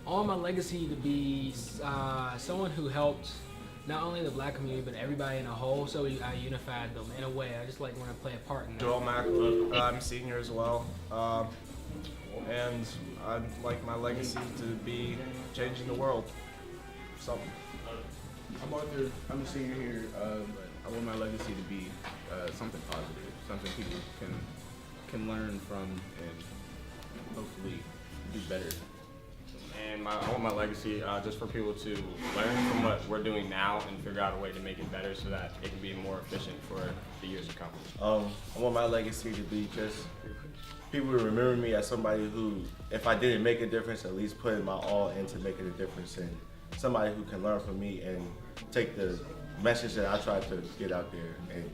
I want my legacy to be someone who helped not only the black community, but everybody in a whole, so I unified them in a way. I just like want to play a part in that. Joel Mack, I'm a senior as well. And I'd like my legacy to be changing the world. Something. I'm Arthur. I'm a senior here. I want my legacy to be something positive, something people can learn from and hopefully do better. And I want my legacy just for people to learn from what we're doing now and figure out a way to make it better so that it can be more efficient for the years to come. I want my legacy to be just people to remember me as somebody who, if I didn't make a difference, at least put my all into making a difference, and somebody who can learn from me and take the message that I tried to get out there and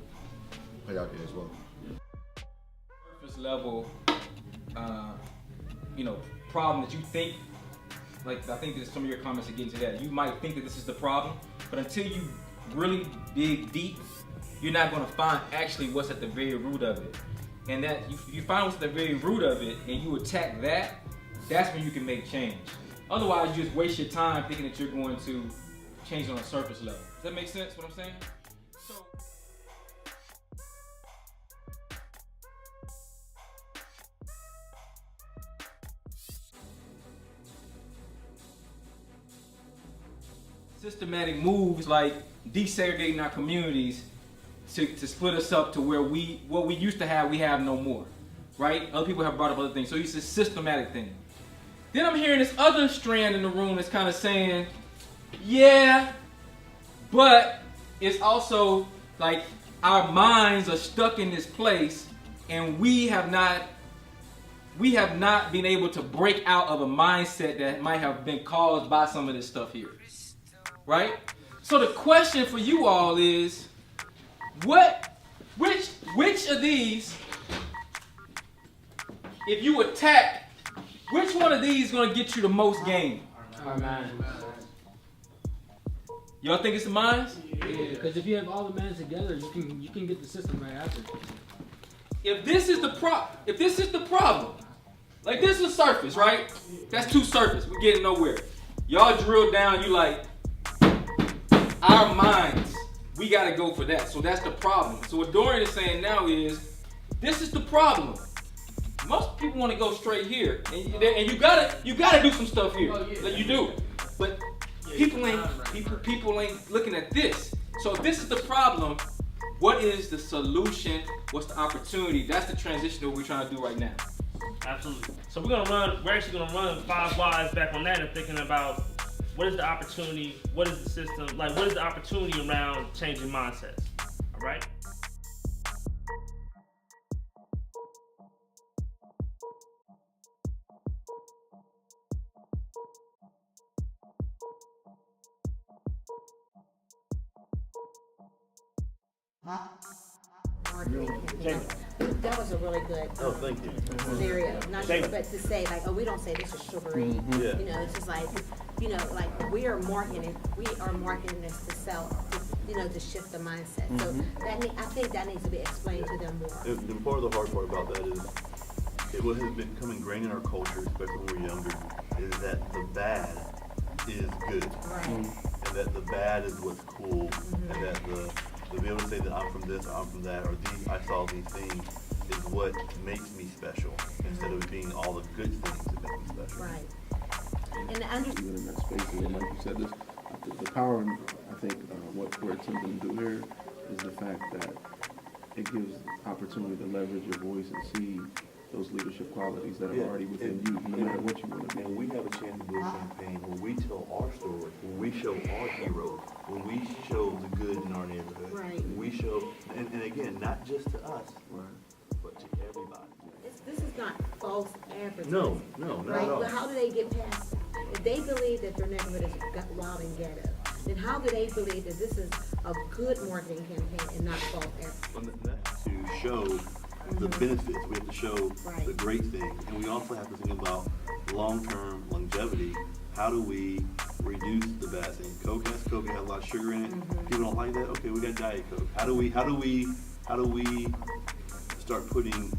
put out there as well. Surface level, problem that you think, like I think that some of your comments are getting to that. You might think that this is the problem, but until you really dig deep, you're not going to find actually what's at the very root of it. And that you find what's at the very root of it and you attack that, that's when you can make change. Otherwise, you just waste your time thinking that you're going to change on a surface level. Does that make sense, what I'm saying? Systematic moves like desegregating our communities to split us up to where what we used to have, we have no more, right? Other people have brought up other things, so it's a systematic thing. Then I'm hearing this other strand in the room that's kind of saying, yeah, but it's also like our minds are stuck in this place and we have not been able to break out of a mindset that might have been caused by some of this stuff here, right? So the question for you all is, which of these, if you attack, which one of these is going to get you the most gain? Our minds. Y'all think it's the minds? Yeah, because if you have all the minds together, you can get the system right after. If this is the problem, like this is surface, right? That's too surface. We're getting nowhere. Y'all drill down. You like our minds. We got to go for that. So that's the problem. So what Dorian is saying now is, this is the problem. Most people want to go straight here, and you gotta do some stuff here. Like you do, but people ain't looking at this. So if this is the problem, what is the solution? What's the opportunity? That's the transition that we're trying to do right now. Absolutely. So we're actually gonna run 5 whys back on that and thinking about what is the opportunity, what is the system, like what is the opportunity around changing mindsets, all right? That was a really good scenario. Not sure, but to say like, oh, we don't say this is sugary. Yeah. You know, it's just like, like we are marketing this to sell, to shift the mindset. So I think that needs to be explained to them more. And part of the hard part about that is, what has become ingrained in our culture, especially when we're younger, is that the bad is good. Right. And that the bad is what's cool, and that to be able to say that I'm from this, or I'm from that, or I saw these things, is what makes me special, instead of being all the good things that make me special. Right. And In that space, and like you said, the power, I think, what we're attempting to do here is the fact that it gives opportunity to leverage your voice and see those leadership qualities that are already within you, no matter what you want to do. And we have a chance to do a campaign where we tell our story, when we show our heroes, when we show the good in our neighborhood. Right. We show, and again, not just to us, but to everybody. this is not false advertising. No, not right? at all. But how do they get past it? If they believe that their neighborhood is wild and ghetto, then how do they believe that this is a good marketing campaign and not false advertising? To show the benefits, we have to show Right. the great things, and we also have to think about long-term longevity. How do we reduce the bad things? Coke has a lot of sugar in it. People don't like that. Okay, we got Diet Coke. How do we start putting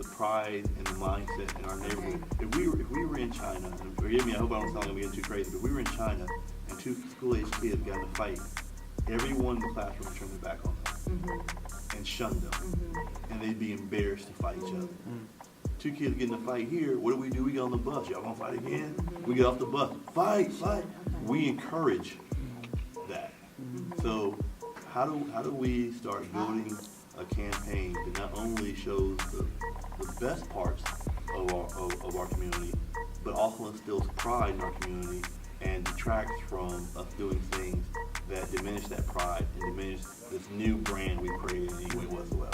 the pride and the mindset in our neighborhood. If we were in China, and forgive me, I hope I don't sound like I'm getting too crazy, but if we were in China and two school-age kids got in a fight, everyone in the classroom would turn their back on them and shun them, and they'd be embarrassed to fight each other. Two kids get in a fight here, what do? We get on the bus. Y'all gonna fight again? We get off the bus. Fight. We encourage that. So how do we start building a campaign that not only shows the best parts of our community, but also instills pride in our community and detracts from us doing things that diminish that pride and diminish this new brand we created in any way whatsoever.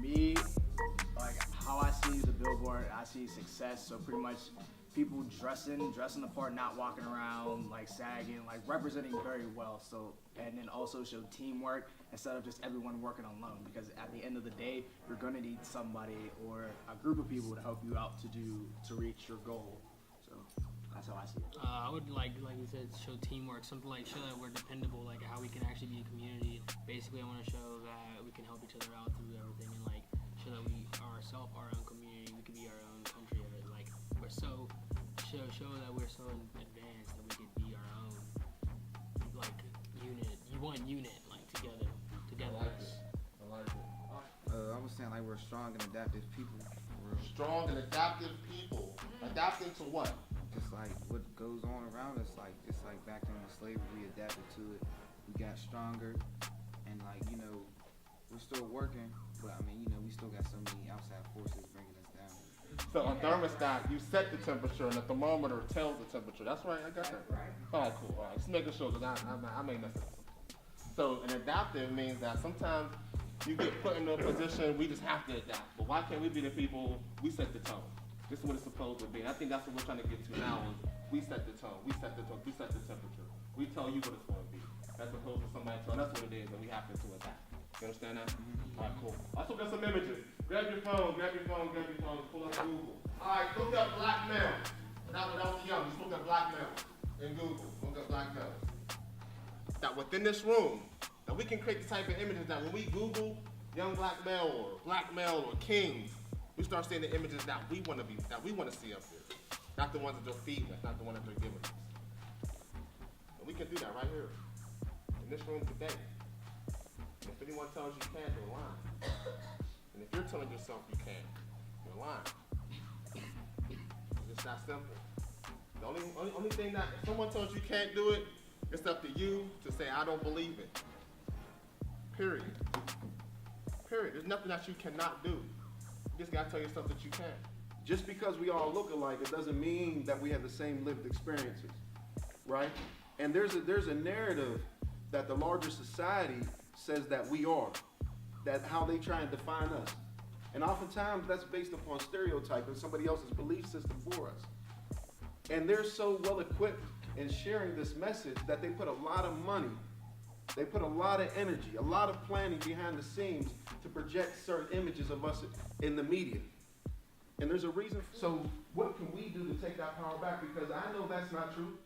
Me, like how I see the billboard, I see success. So pretty much people dressing the part, not walking around like sagging, like representing very well. So, and then also show teamwork instead of just everyone working alone. Because at the end of the day, you're gonna need somebody or a group of people to help you out to reach your goal. So that's how I see it. I would like you said, show teamwork, something like show that we're dependable, like how we can actually be a community. Basically, I want to show that we can help each other out through everything, and like show that we are ourselves, our own community. We could be our own country of it. Like we're so show that we're so advanced that we could be our own like unit. You want unit like together. I like it. I was saying like we're strong and adaptive people. Strong and adaptive people. Adapting to what? Just like what goes on around us, like just like back in slavery, we adapted to it. We got stronger, and like we're still working, but I mean we still got so many outside forces bringing us down. So a thermostat, you set the temperature, and a thermometer tells the temperature. That's right. I got that. Right. All right, cool. All right, just making sure because I may mess it up. So an adaptive means that sometimes you get put in a position we just have to adapt. But why can't we be the people? We set the tone. This is what it's supposed to be. And I think that's what we're trying to get to now is we set the tone, we set the temperature. We tell you what it's going to be. As opposed to somebody telling us what it is and we happen to adapt. You understand that? All right, cool. Also got some images. Grab your phone, pull up Google. All right, look up black male. That was young, just look up black male in Google. Look up black male. That within this room, that we can create the type of images that when we Google young black male or kings, we start seeing the images that we want to see up there. Not the ones that they're feeding us, not the ones that they're giving us. And we can do that right here, in this room today. And if anyone tells you you can't, they're lying. And if you're telling yourself you can't, you're lying. It's just that simple. The only thing that, if someone tells you can't do it, it's up to you to say, I don't believe it. Period. There's nothing that you cannot do. You just gotta tell yourself that you can. Just because we all look alike, it doesn't mean that we have the same lived experiences, right? And there's a narrative that the larger society says that we are, that how they try and define us. And oftentimes that's based upon stereotype and somebody else's belief system for us. And they're so well equipped in sharing this message that they put a lot of money, they put a lot of energy, a lot of planning behind the scenes to project certain images of us in the media. And there's a reason. So what can we do to take that power back? Because I know that's not true.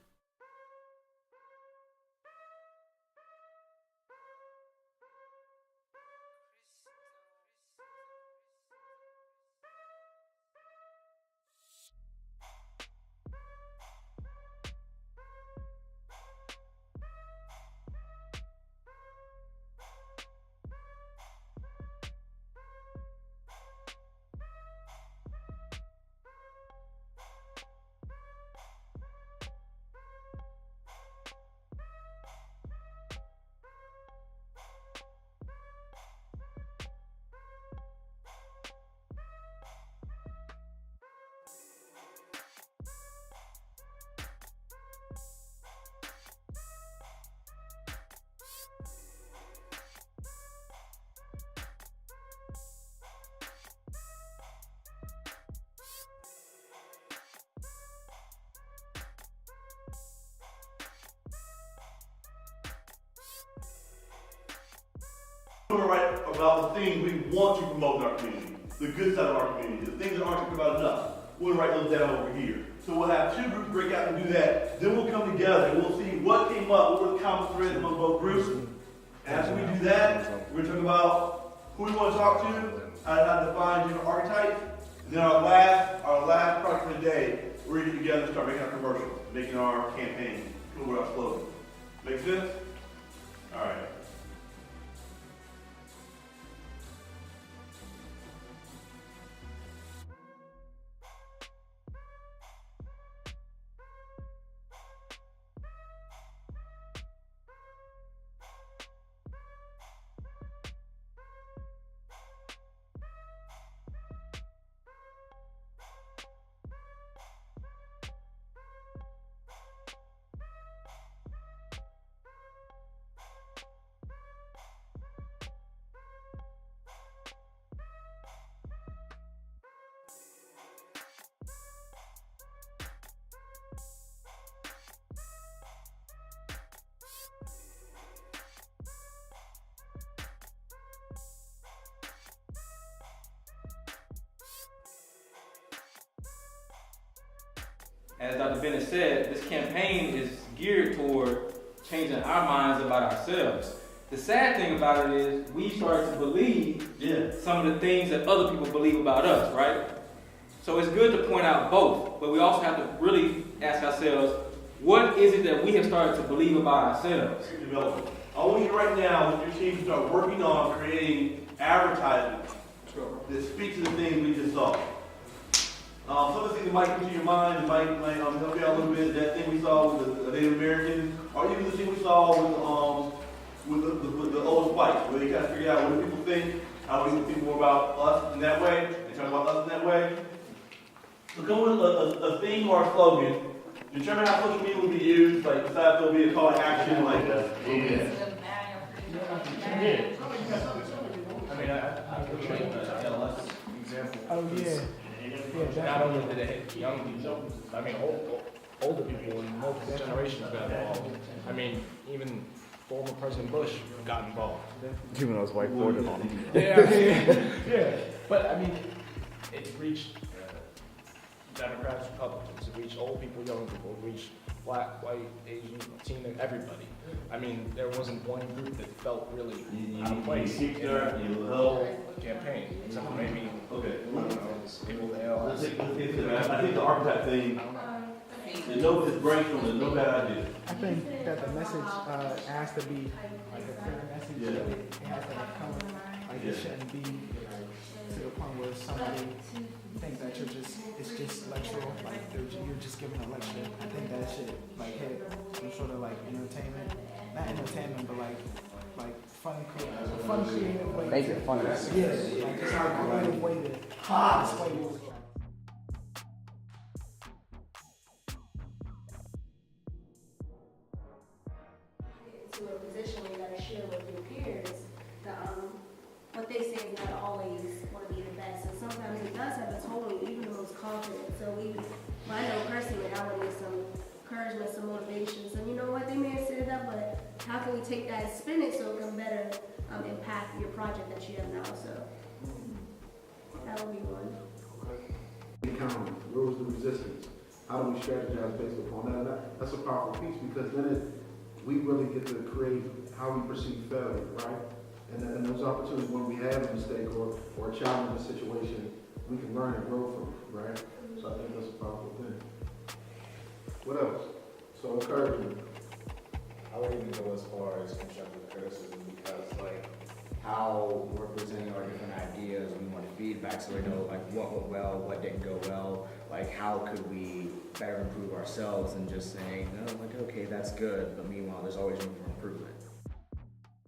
We're right about the things we want to promote in our community, the good side of our community, the things that aren't talked about enough. We'll write those down over here. So we'll have two groups break out and do that. Then we'll come together and we'll see what came up, what were the common threads among both groups. And after we do that, we're going to talk about who we want to talk to, how to define different archetypes. And then our last project for the day, we're going to get together and start making our commercial, making our campaign, come up with our slogan. Make sense? All right. As Dr. Bennett said, this campaign is geared toward changing our minds about ourselves. The sad thing about it is we start to believe some of the things that other people believe about us, right? So it's good to point out both, but we also have to really ask ourselves, what is it that we have started to believe about ourselves? Development. I want you right now, with your team, to start working on creating advertisements that speak to the things we just saw. Some of the things that might come to your mind, that might help you out a little bit. That thing we saw with the Native Americans, or even the thing we saw with the old whites, where they kind of figure out what do people think, how do we think more about us in that way, and talk about us in that way. So come with a theme or a slogan. Determine how social media will be used. Like besides there'll be a call to action, like that. I mean, I could show you an LS example. Oh yeah. Not only did it hit young people, I mean, older people and multiple generations got involved. I mean, even former President Bush got involved. Even those whiteboarded on him. Yeah. But I mean, it reached Democrats, Republicans. It reached old people, young people. It reached black, white, Asian, Latino, everybody. I mean, there wasn't one group that felt really out of place in the whole campaign, except for maybe, Let's get to that. I think the archetype thing, it's brainstorming, there's no bad idea. I think that the message has to be like a clear message. Yeah. It has to come like it shouldn't be to the point where somebody thinks that it's just lectural, like you're just giving a lecture. I think that should like hit some sort of like entertainment, not entertainment, but like fun creative way. Make it fun. Yeah, like it's like a creative way to display what we're trying. To a position where you gotta share with your peers, what they say is not always want to be the best, and sometimes it does have a total, even the most confident. So I know personally, I would need some encouragement, some motivation. So you know what, they may have said that, but how can we take that and spin it so it can better impact your project that you have now? So that would be one. Encounter, where was the resistance? How do we strategize based upon that? And that's a powerful piece because then we really get to create how we perceive failure, right? And those opportunities when we have a mistake or a challenging situation, we can learn and grow from it, right? So I think that's a powerful thing. What else? So encouragement. I would even go as far as constructive criticism because like how we're presenting our different ideas, we want feedback so we know like what went well, what didn't go well, like how could we better improve ourselves and just saying, no, like okay, that's good, but meanwhile there's always room for improvement.